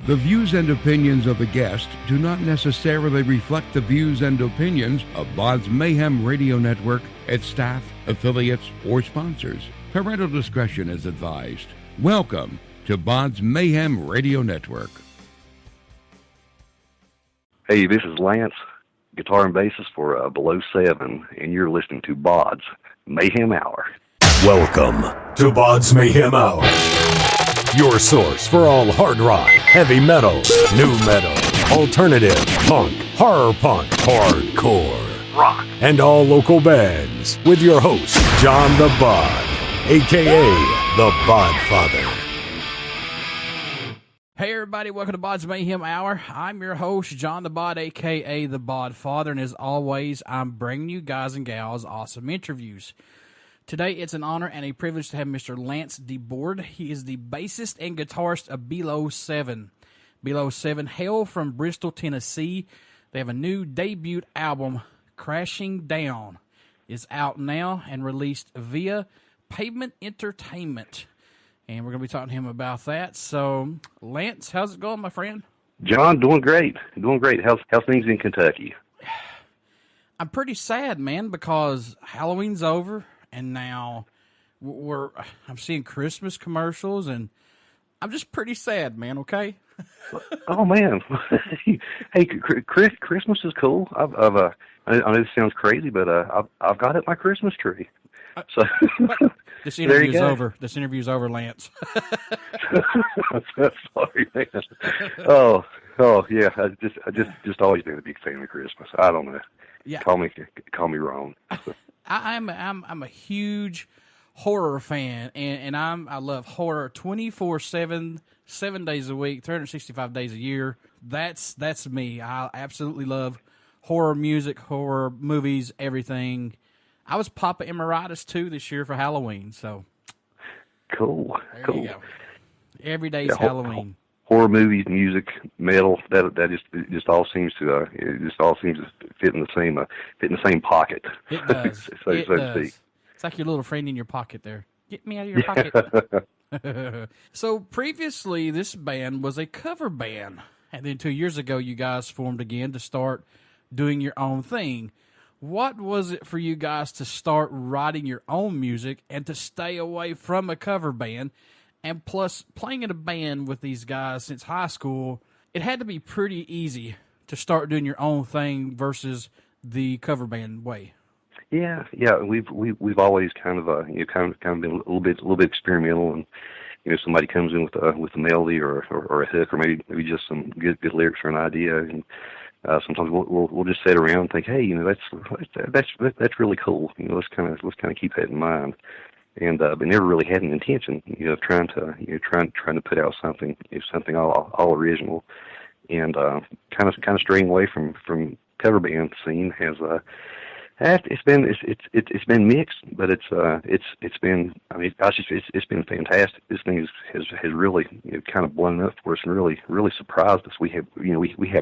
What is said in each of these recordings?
The views and opinions of the guest do not necessarily reflect the views and opinions of BODS Mayhem Radio Network, its staff, affiliates, or sponsors. Parental discretion is advised. Welcome to BODS Mayhem Radio Network. Hey, this is Lance, guitar and bassist for Below 7, and you're listening to BODS Mayhem Hour. Welcome to BODS Mayhem Hour, your source for all hard rock, heavy metal, new metal, alternative, punk, horror punk, hardcore, rock, and all local bands, with your host, John the Bod, a.k.a. the Bodfather. Hey everybody, welcome to BODS Mayhem Hour. I'm your host, John the Bod, a.k.a. the Bodfather, and as always, I'm bringing you guys and gals awesome interviews. Today, it's an honor and a privilege to have Mr. Lance DeBord. He is the bassist and guitarist of Below 7. Below 7 hail from Bristol, Tennessee. They have a new debut album, Crashing Down, is out now and released via Pavement Entertainment. And we're going to be talking to him about that. So, Lance, how's it going, my friend? John, doing great. Doing great. How's things in Kentucky? I'm pretty sad, man, because Halloween's over. And now I'm seeing Christmas commercials, and I'm just pretty sad, man, okay? Oh, man. Hey, Christmas is cool. I know this sounds crazy, but I've got it my Christmas tree. So This interview's over. This interview's over, Lance. Sorry, man. Oh, yeah. I just always been a big fan of Christmas. I don't know. Yeah. Call me wrong. I'm a huge horror fan, and I love horror 24/7, 7 days a week, 365 days a year. That's me. I absolutely love horror music, horror movies, everything. I was Papa Emeritus too this year for Halloween, so cool. There you go. Every day's Halloween. Horror movies, music, metal, that just all seems to fit in the same pocket. It does. It does. It's like your little friend in your pocket there. Get me out of your pocket. So previously, this band was a cover band, and then 2 years ago, you guys formed again to start doing your own thing. What was it for you guys to start writing your own music and to stay away from a cover band? And plus, playing in a band with these guys since high school, it had to be pretty easy to start doing your own thing versus the cover band way. Yeah. We've always kind of been a little bit experimental, and somebody comes in with a melody or a hook or maybe just some good lyrics or an idea, and sometimes we'll just sit around and think, hey, that's really cool. Let's kind of keep that in mind. And but never really had an intention, of trying to put out something all original, and kind of straying away from cover band scene has it's been mixed, but it's been it's been fantastic. This thing has really kind of blown up for us and really surprised us. We have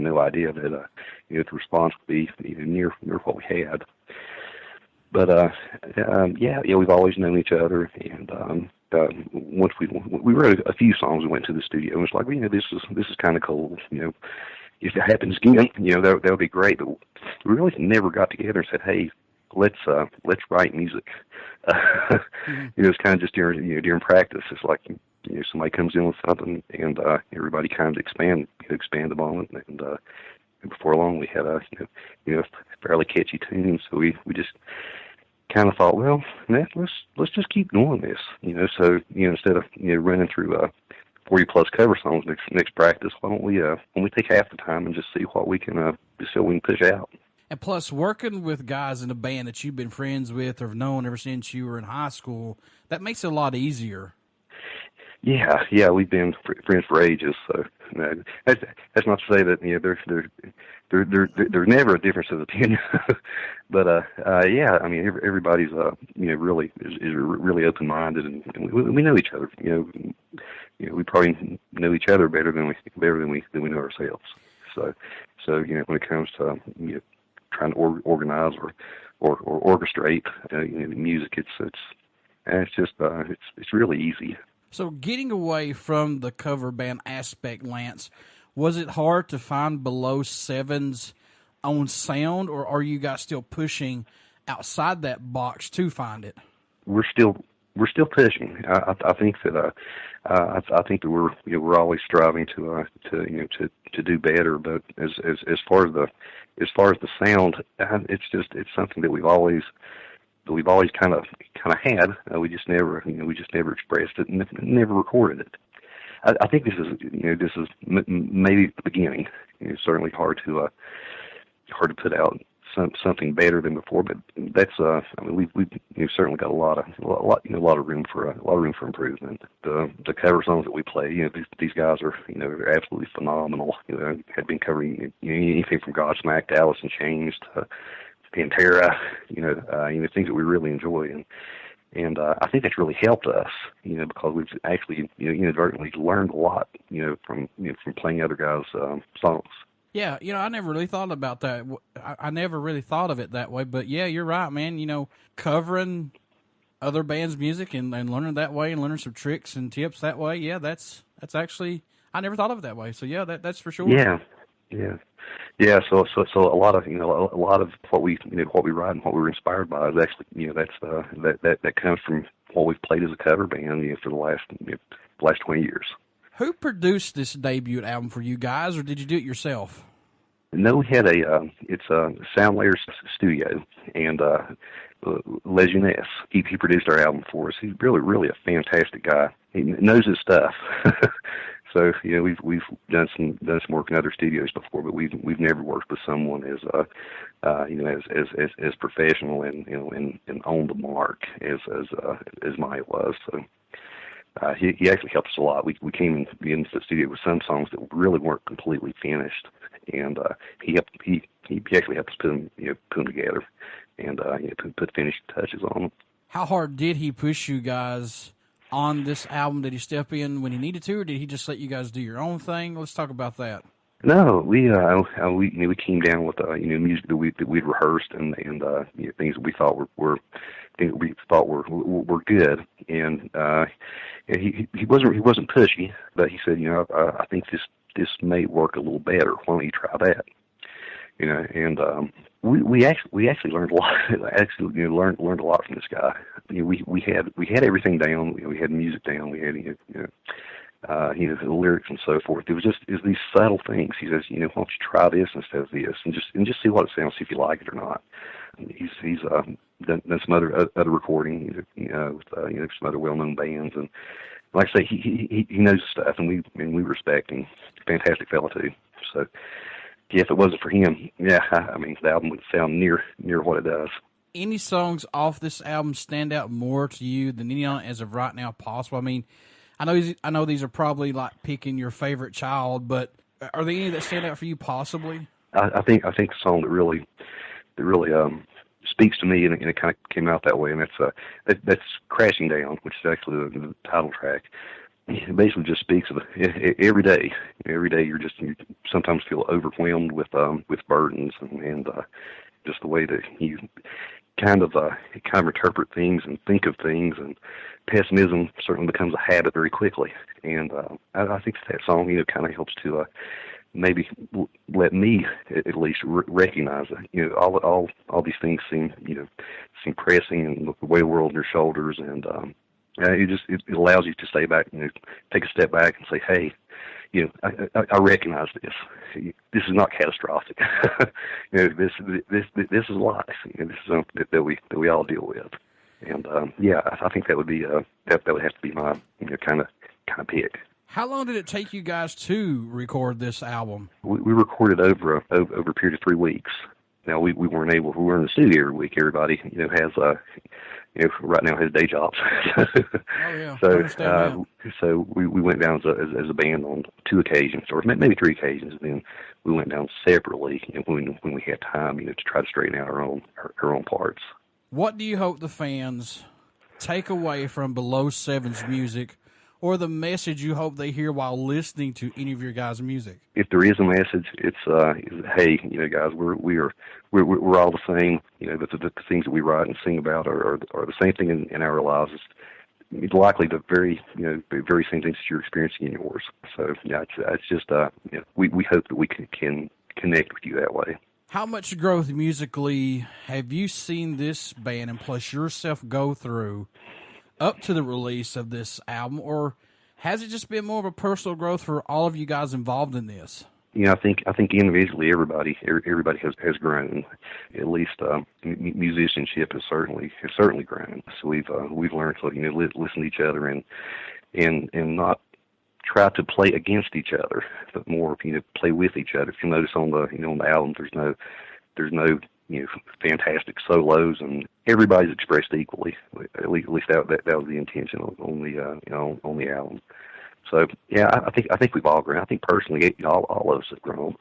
no idea that the response would be even near what we had. But we've always known each other, and once we wrote a few songs and went to the studio, and it was like, this is kind of cool. If it happens again, that would be great. But we really never got together and said, hey, let's write music. It's kind of just during practice. It's like somebody comes in with something, and everybody kind of expand upon it, and before long we had a fairly catchy tune, so we just kind of thought, well, let's just keep doing this, So instead of running through 40 plus cover songs next practice, why don't we take half the time and just see what we can push out. And plus, working with guys in a band that you've been friends with or have known ever since you were in high school, that makes it a lot easier. Yeah, we've been friends for ages. So that's not to say that there's never a difference of opinion, but everybody's really open minded, and we know each other. We probably know each other better than we know ourselves. So when it comes to trying to organize or orchestrate music, it's really easy. So getting away from the cover band aspect, Lance, was it hard to find Below Seven's own sound, or are you guys still pushing outside that box to find it? We're still pushing. I think that I think that we're always striving to do better. But as far as the sound, it's something that we've always kind of had. We just never expressed it and never recorded it. I think this is maybe the beginning. It's certainly hard to put out something better than before, but that's I mean we've certainly got a lot of room for improvement. The cover songs that we play, these guys are they're absolutely phenomenal. Had been covering anything from Godsmack to Alice in Chains to Pantera, things that we really enjoy, and I think that's really helped us, because we've actually inadvertently learned a lot, from playing other guys' songs. Yeah, I never really thought about that. I never really thought of it that way, but yeah, you're right, man. Covering other bands' music and learning that way and learning some tricks and tips that way. Yeah, that's actually, I never thought of it that way. So yeah, that's for sure. Yeah. So a lot of what we write and what we were inspired by is actually that comes from what we've played as a cover band for the last 20 years. Who produced this debut album for you guys, or did you do it yourself? No, we had it's a Sound Layers studio, and Les Jeunesse, he produced our album for us. He's really a fantastic guy. He knows his stuff. So we've done some work in other studios before, but we've never worked with someone as professional and on the mark as Maya was. So. He actually helped us a lot. We came into the studio with some songs that really weren't completely finished, and he actually helped us put them together and put finishing touches on them. How hard did he push you guys on this album? Did he step in when he needed to, or did he just let you guys do your own thing? Let's talk about that. No, we came down with music that we'd rehearsed and things that we thought were good, and he wasn't pushy, but he said, I think this may work a little better. Why don't you try that? And we actually learned a lot. Learned a lot from this guy. We had everything down. We had music down. We had the lyrics and so forth. It was these subtle things. He says, why don't you try this instead of this, and just see what it sounds, see if you like it or not. He's done some other recording, with some other well-known bands, and like I say, he knows stuff, and we respect him. Fantastic fellow too. So yeah, if it wasn't for him, the album would sound near what it does. Any songs off this album stand out more to you than any on it as of right now possible? I mean, I know these are probably like picking your favorite child, but are there any that stand out for you possibly? I think the song that really speaks to me, and it kind of came out that way, and that's Crashing Down, which is actually the title track. It basically just speaks of every day. Every day you sometimes feel overwhelmed with burdens and just the way that you kind of interpret things and think of things, and pessimism certainly becomes a habit very quickly. And I think that song kind of helps to maybe let me at least recognize that all these things seem pressing, and the weight of the world on your shoulders, and it allows you to stay back, take a step back and say, hey, I recognize this. This is not catastrophic. This is life. This is something that we all deal with. And I think that would be that would have to be my kind of pick. How long did it take you guys to record this album? We recorded over a period of 3 weeks. Now we weren't able. We were in the studio every week. Everybody has right now has day jobs. Oh yeah. So we went down as a band on 2 occasions, or maybe 3 occasions. And then we went down separately when we had time, to try to straighten out our own parts. What do you hope the fans take away from Below Seven's music, or the message you hope they hear while listening to any of your guys' music? If there is a message, it's hey, guys, we're all the same. The things that we write and sing about are the same thing in our lives it's likely the very same things that you're experiencing in yours. So yeah, it's just we hope that we can connect with you that way. How much growth musically have you seen this band and plus yourself go through up to the release of this album, or has it just been more of a personal growth for all of you guys involved in this? I think individually everybody has grown. At least musicianship has certainly grown. So we've learned to listen to each other and not try to play against each other, but more play with each other. If you notice on the album, there's no fantastic solos, and everybody's expressed equally. At least that was the intention on the album. So yeah, I think we've all grown. I think personally, all of us have grown,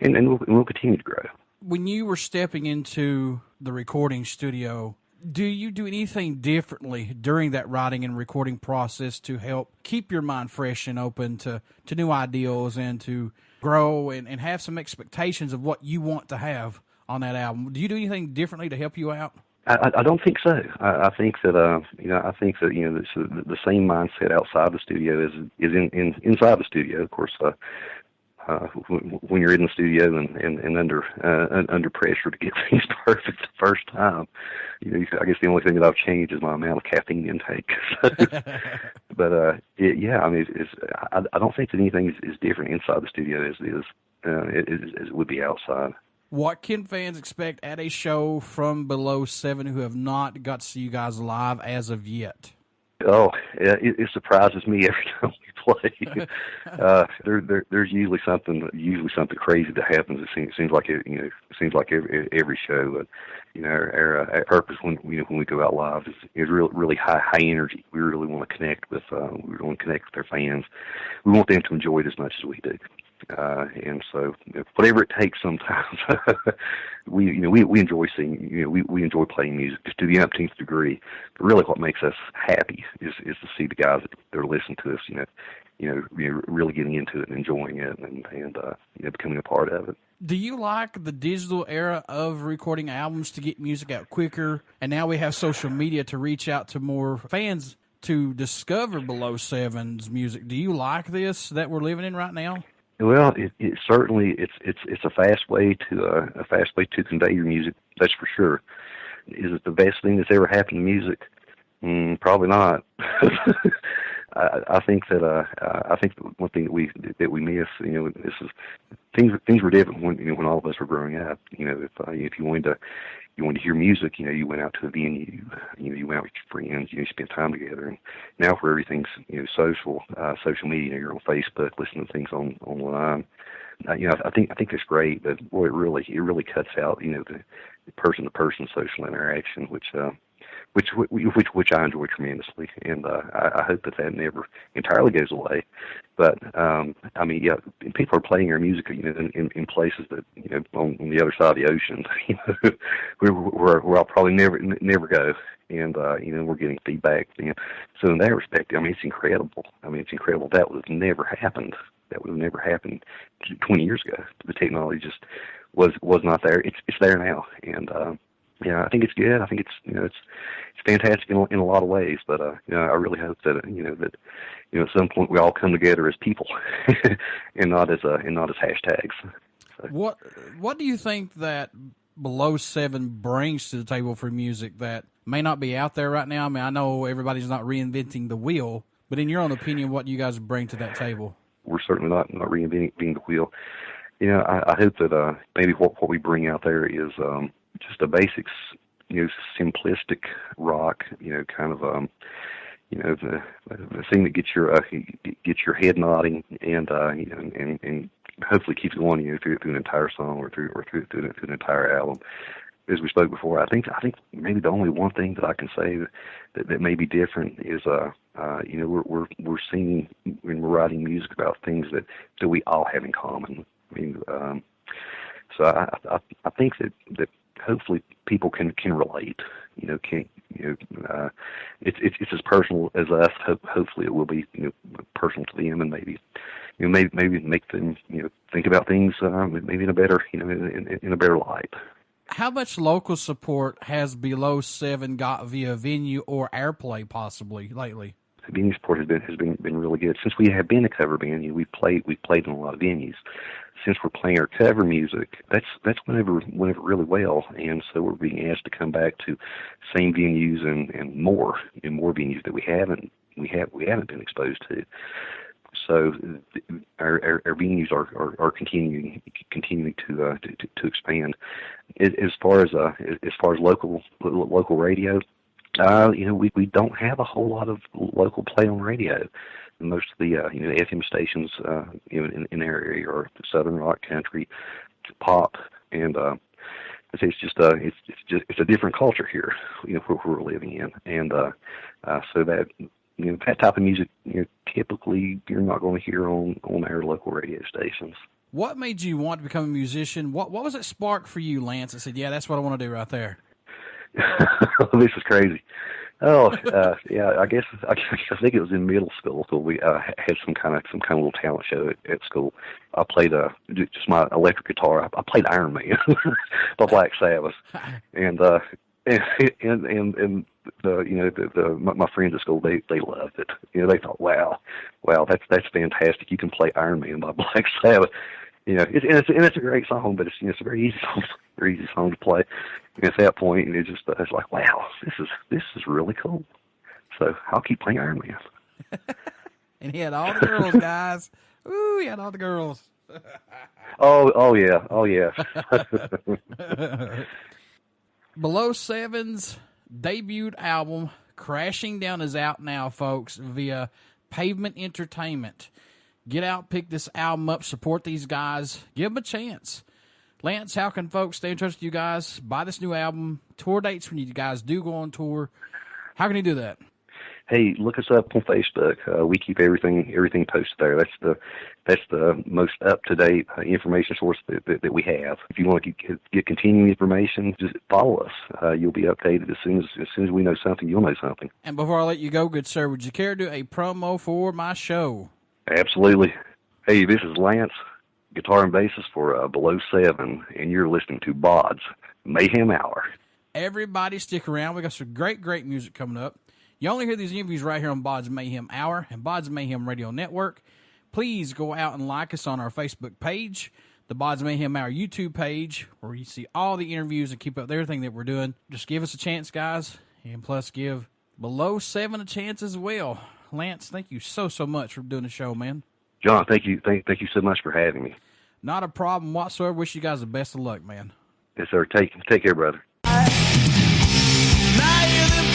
and we'll continue to grow. When you were stepping into the recording studio, do you do anything differently during that writing and recording process to help keep your mind fresh and open to new ideals and to grow and have some expectations of what you want to have on that album? Do you do anything differently to help you out? I don't think so. I think that the same mindset outside the studio is inside the studio. Of course, when you're in the studio and under pressure to get things perfect the first time, I guess the only thing that I've changed is my amount of caffeine intake. But I don't think that anything is different inside the studio as it would be outside. What can fans expect at a show from Below 7 who have not got to see you guys live as of yet? Oh, it surprises me every time we play. There's usually something crazy that happens. It seems like every show. But our purpose when we go out live is really high energy. We really want to connect with our fans. We want them to enjoy it as much as we do. And so whatever it takes sometimes, we enjoy singing, we enjoy playing music just to the umpteenth degree. But really what makes us happy is to see the guys that are listening to us, really getting into it and enjoying it and becoming a part of it. Do you like the digital era of recording albums to get music out quicker? And now we have social media to reach out to more fans to discover Below 7's music. Do you like this that we're living in right now? Well, it certainly it's a fast way to convey your music. That's for sure. Is it the best thing that's ever happened to music? Probably not. I think that one thing that we miss, this is things were different when all of us were growing up. If you wanted to hear music, you went out to a venue, you went out with your friends, you spent time together. And now where everything's social media, you're on Facebook, listening to things online. I think that's great, but boy, it really cuts out the person-to-person social interaction, which I enjoy tremendously, and I hope that never entirely goes away. But people are playing our music, in places that on the other side of the ocean, where I'll probably never go, and we're getting feedback. So in that respect, it's incredible. It's incredible. That would have never happened. 20 years ago. The technology just was not there. It's there now, and I think it's good. I think it's fantastic in a lot of ways. But I really hope that that at some point we all come together as people, and not as hashtags. So. What do you think that Below 7 brings to the table for music that may not be out there right now? I know everybody's not reinventing the wheel, but in your own opinion, what do you guys bring to that table? We're certainly not reinventing the wheel. I hope that maybe what we bring out there is just a basic, simplistic rock. Kind of the thing that gets your head nodding and hopefully keeps going through an entire song or through an entire album. As we spoke before, I think maybe the only one thing that I can say that may be different is we're singing when we're writing music about things that we all have in common. So I think that hopefully people can relate. It's as personal as us. Hopefully it will be personal to them, and maybe make them think about things maybe in a better in a better light. How much local support has Below 7 got via venue or Airplay possibly lately? The venue support has been really good. Since we have been a cover band, we've played in a lot of venues. Since we're playing our cover music, that's whenever really well, and so we're being asked to come back to same venues and more venues that we haven't been exposed to. So our venues are continuing to expand. As far as local radio, we don't have a whole lot of local play on radio. Most of the the FM stations in our area are southern rock, country, pop, and it's just a different culture here, where we're living in, and so that. That type of music, typically you're not going to hear on our local radio stations. What made you want to become a musician? What was it spark for you, Lance, that said, yeah, that's what I want to do right there? This is crazy. Yeah, I guess I think it was in middle school. So we had some kind of little talent show at school. I played just my electric guitar. I played Iron Man by Black Sabbath, and my friends at school, they loved it. They thought, wow, that's fantastic. You can play Iron Man by Black Sabbath. It's a great song, but it's a very easy song to play. And at that point, it's like, wow, this is really cool. So I'll keep playing Iron Man. And he had all the girls, guys. Ooh, he had all the girls. Oh yeah. Below 7's debut album, Crashing Down, is out now, folks, via Pavement Entertainment. Get out, pick this album up, support these guys, give them a chance. Lance, how can folks stay in touch with you guys, buy this new album, tour dates when you guys do go on tour? How can you do that? Hey, look us up on Facebook. We keep everything posted there. That's the most up-to-date information source that we have. If you want to get continuing information, just follow us. You'll be updated as soon as we know something. You'll know something. And before I let you go, good sir, would you care to do a promo for my show? Absolutely. Hey, this is Lance, guitar and bassist for Below 7, and you're listening to BODS Mayhem Hour. Everybody stick around. We got some great music coming up. You only hear these interviews right here on BODS Mayhem Hour and BODS Mayhem Radio Network. Please go out and like us on our Facebook page, the BODS Mayhem Hour YouTube page, where you see all the interviews and keep up with everything that we're doing. Just give us a chance, guys, and plus give Below 7 a chance as well. Lance, thank you so much for doing the show, man. John, thank you so much for having me. Not a problem whatsoever. Wish you guys the best of luck, man. Yes, sir. Take care, brother. Now you're the